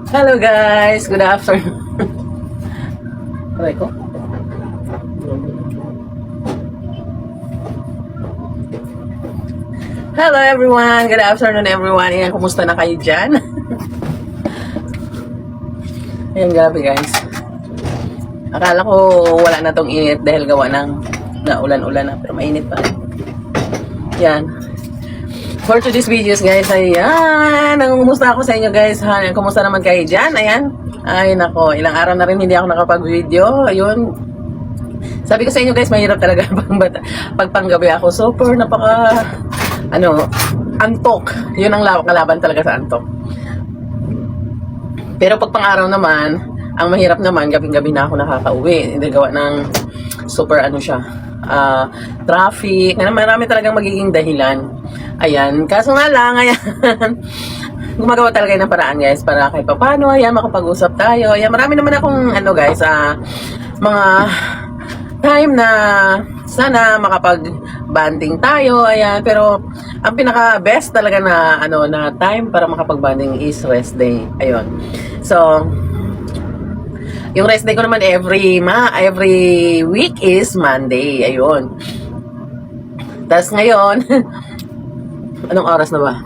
Hello guys, good afternoon. Aray ko. Hello everyone, good afternoon everyone. Ayan, kumusta na kayo dyan? Ayan, grabe guys. Akala ko wala na tong init dahil gawa ng ulan-ulan na, pero mainit pa rin. Yan. For today's videos guys, ayan, kumusta ako sa inyo guys, ha? Kumusta naman kayo dyan, ayan. Ay nako, ilang araw na rin hindi ako nakapag-video, ayun. Sabi ko sa inyo guys, mahirap talaga pag panggabi ako, super antok, yun ang kalaban talaga sa antok. Pero pag pang-araw naman, ang mahirap naman, gabing-gabi na ako nakaka-uwi, hindi gawa ng super traffic, marami talagang magiging dahilan. Ayan, kaso nga lang, ayan, gumagawa talaga ng paraan guys, para kahit paano, ayan, makapag-usap tayo. Ayan, marami naman akong, mga time na sana makapag-banding tayo, ayan, pero ang pinaka-best talaga na, na time para makapag-banding is rest day, ayun. So, yung rest day ko naman every week is Monday, ayun. Tapos ngayon, anong oras na ba?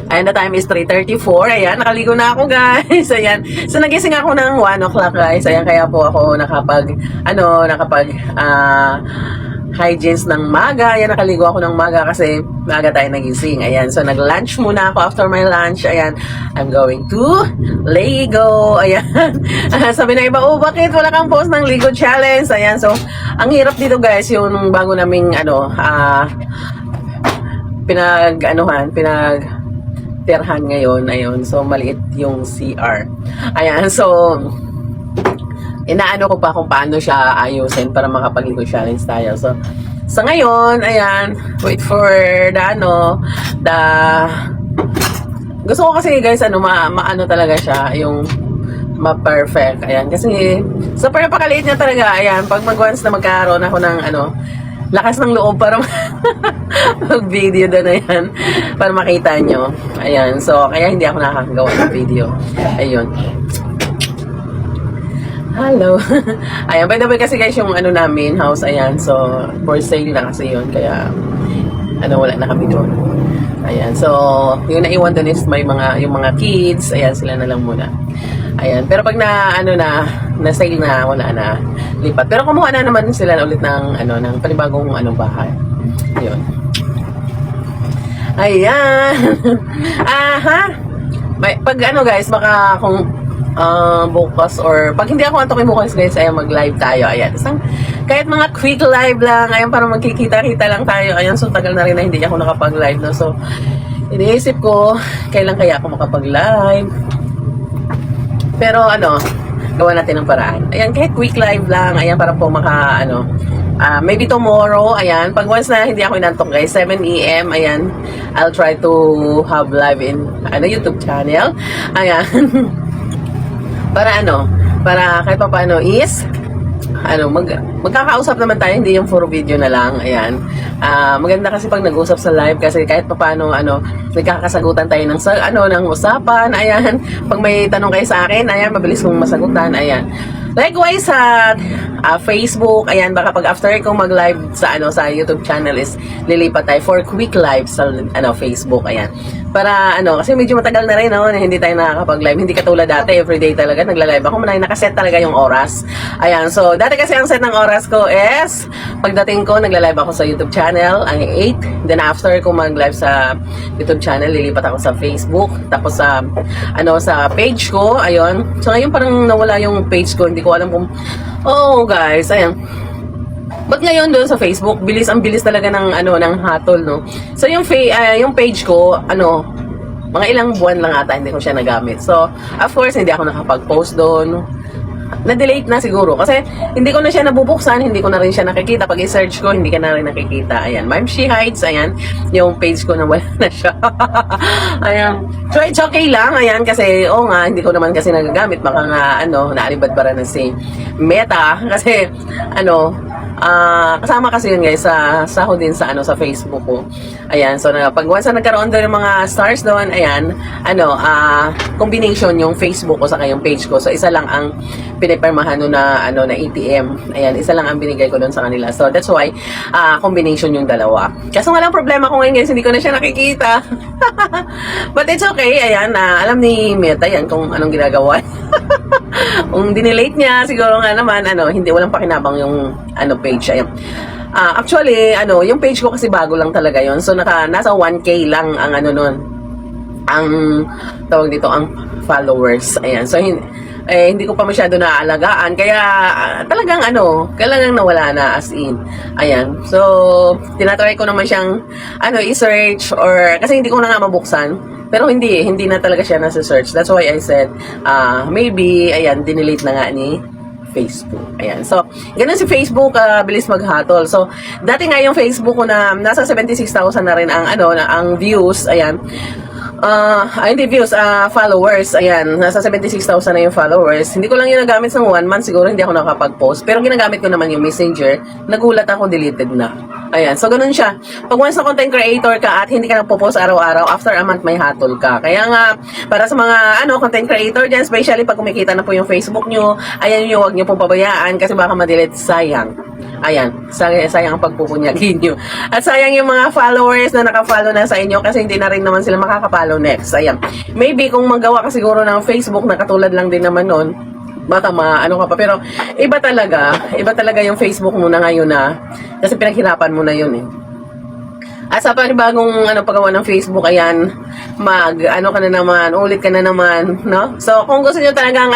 Ayan, the time is 3:34. Ayan, nakaligo na ako guys. Ayan. So, nagising ako ng 1 o'clock guys. Ayan, kaya po ako hygienes ng maga. Ayan, nakaligo ako ng maga kasi maga tayo nagising. Ayan, so nag-lunch muna ako. After my lunch, ayan, I'm going to Lego. Ayan. Sabi na iba, oh, bakit wala kang post ng Lego challenge? Ayan, so, ang hirap dito guys, yung bago naming, pinagtirhan ngayon, ayun, so maliit yung CR. Ayan, so inaano ko pa kung paano siya ayusin para makapag-Lego challenge tayo. So sa ngayon, ayan, wait for gusto ko kasi guys, maano talaga siya, yung ma-perfect. Ayan, kasi super napakaliit niya talaga. Ayan, pag once na magkaroon ako ng lakas ng loob para mag-video doon, ayan, para makita nyo. Ayan, so, kaya hindi ako nakakagawa ng video. Ayun. Hello. Ayan, by the way kasi guys, yung namin, house, ayan, so, for sale na kasi yun, kaya, wala na kami doon. Ayan, so, yung naiwan doon is yung mga kids, ayan, sila na lang muna. Ayan, pero pag na sale na, wala na, lipat. Pero kumuha na naman sila ulit ng panibagong bahay. Ayun. Ayan. Aha. Pag guys, baka kung bukas or pag hindi ako antokin bukas guys, ayan, mag-live tayo. Ayan. Kahit mga quick live lang, ayan, para magkikita-kita lang tayo. Ayan, so tagal na rin na hindi ako nakapag-live, no? So, iniisip ko, kailan kaya ako makapag-live? Pero gawa natin ng paraan. Ayan, kahit quick live lang, ayan, para po maybe tomorrow, ayan, pag once na hindi ako inantok guys, 7 AM, ayan, I'll try to have live in, YouTube channel, ayan, para kahit pa paano is, magkakausap naman tayo, hindi yung puro video na lang, ayan. Maganda kasi pag nag-usap sa live kasi kahit pa paano, nagkakasagutan tayo ng usapan, ayan. Pag may tanong kayo sa akin, ayan, mabilis kong masagutan, ayan. Likewise sa Facebook, ayan, baka pag after ko mag-live sa YouTube channel is lilipat tayo for quick live sa Facebook, ayan. Para kasi medyo matagal na rin na hindi tayo nakakapag-live. Hindi katulad dati, everyday talaga nagla-live ako, nakaset talaga yung oras. Ayan, so dati kasi ang set ng oras ko is pagdating ko nagla-live ako sa YouTube channel ang 8, then after ko mag-live sa YouTube channel, lilipat ako sa Facebook, tapos sa page ko, ayun. So ngayon parang nawala yung page ko, hindi ko alam kung guys, ayan. But ngayon doon sa Facebook, ang bilis talaga ng hatol, no. So yung page ko, mga ilang buwan lang ata hindi ko siya nagamit. So, of course, hindi ako nakapag-post doon. Na-delete na siguro kasi hindi ko na siya nabubuksan, hindi ko na rin siya nakikita. Pag i-search ko, hindi ka na rin nakikita. Ayan, Ma'am She Hides, ayan, yung page ko na wala na siya. Ayan. So, it's okay lang, ayan, kasi, hindi ko naman kasi nagagamit. Baka nga, naalibad para na si Meta, kasi, Kasama kasi yun guys sa sahod din sa sa Facebook ko. Ayan, so pag once na nagkaroon doon ng mga stars doon, ayan, combination yung Facebook ko sa yung page ko. So isa lang ang pinipirmahan no na na ATM. Ayan, isa lang ang binigay ko doon sa kanila. So that's why combination yung dalawa. Kaso walang problema ko ngayon guys, hindi ko na siya nakikita. But it's okay. Ayan, alam ni Meta yan kung anong ginagawa. Kung dinelete niya, siguro nga naman, hindi, walang pakinabang yung, page. Ayan. Actually, yung page ko kasi bago lang talaga yon. So, nasa 1K lang ang nun. Ang, tawag dito, ang followers. Ayan. So, hindi ko pa masyado naaalagaan. Kaya, talagang nawala na as in. Ayan. So, tinatry ko naman siyang, i-search or, kasi hindi ko na nga mabuksan. Pero hindi na talaga siya nasa search. That's why I said, maybe, ayan, dinelete na nga ni Facebook. Ayan. So, ganun si Facebook, bilis maghatol. So, dati nga yung Facebook ko na nasa 76,000 na rin ang, ang views. Ayan. Hindi views, followers. Ayan, nasa 76,000 na yung followers. Hindi ko lang yung nagamit sa 1 month. Siguro hindi ako nakapag-post. Pero ginagamit ko naman yung Messenger. Nagulat ako, deleted na. Ayan, so ganun siya. Pag once na content creator ka at hindi ka nagpo-post araw-araw, after a month may hatol ka. Kaya nga, para sa mga content creator dyan, especially pag kumikita na po yung Facebook nyo, ayan yung huwag nyo pong pabayaan kasi baka ma-delete, sayang. Ayan, sayang ang pagpupunyagin nyo. At sayang yung mga followers na naka-follow na sa inyo kasi hindi na rin naman sila makaka-follow next. Ayan. Maybe kung magawa ka siguro ng Facebook na katulad lang din naman nun, baka ka pa. Pero iba talaga yung Facebook mo na ngayon kasi pinaghirapan mo na yun eh. At sa panibagong paggawa ng Facebook, ayan, ka na naman, ulit ka na naman, no? So, kung gusto nyo talagang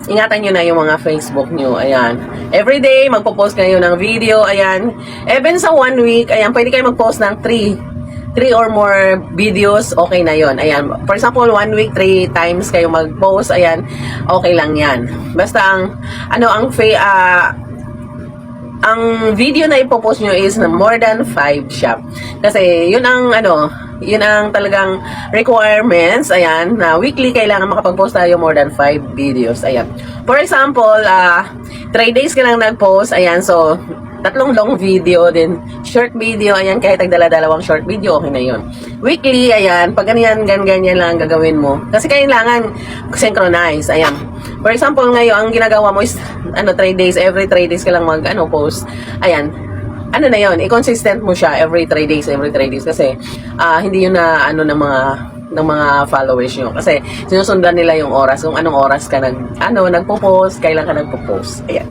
ingatan nyo na yung mga Facebook nyo, ayan. Everyday, magpo-post kayo ng video, ayan. Even sa 1 week, ayan, pwede kayo mag-post ng 3 or more videos, okay na yon. Ayan, for example, 1 week, 3 times kayo mag-post, ayan, okay lang yan. Basta ang video na ipopost nyo is na more than 5 siya. Kasi yun ang talagang requirements, ayan, na weekly kailangan makapag-post tayo more than 5 videos, ayan. For example, 3 days ka lang nag-post, ayan, so 3 long video, din short video, ayan, kahit tagdala-dalawang short video, okay na yun. Weekly, ayan, pag ganyan lang gagawin mo. Kasi kailangan synchronize, ayan. For example, ngayon, ang ginagawa mo is, 3 days, every 3 days ka lang post. Ayan, na yun, i-consistent mo siya every 3 days, kasi, hindi yun na, ng mga followers nyo. Kasi, sinusundan nila yung oras, kung anong oras ka nagpo-post, kailan ka nagpo-post. Ayan.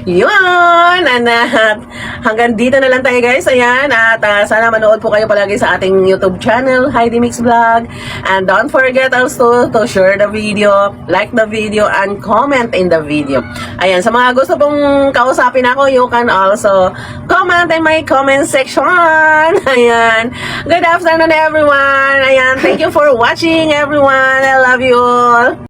Yun! At hanggang dito na lang tayo guys. Ayan. At sana manood po kayo palagi sa ating YouTube channel, Heidi Mix Vlog. And don't forget also to share the video, like the video, and comment in the video. Ayan. Sa mga gusto pong kausapin ako, you can also comment in my comment section. Ayan. Good afternoon everyone. Ayan. Thank you for watching everyone. I love you all.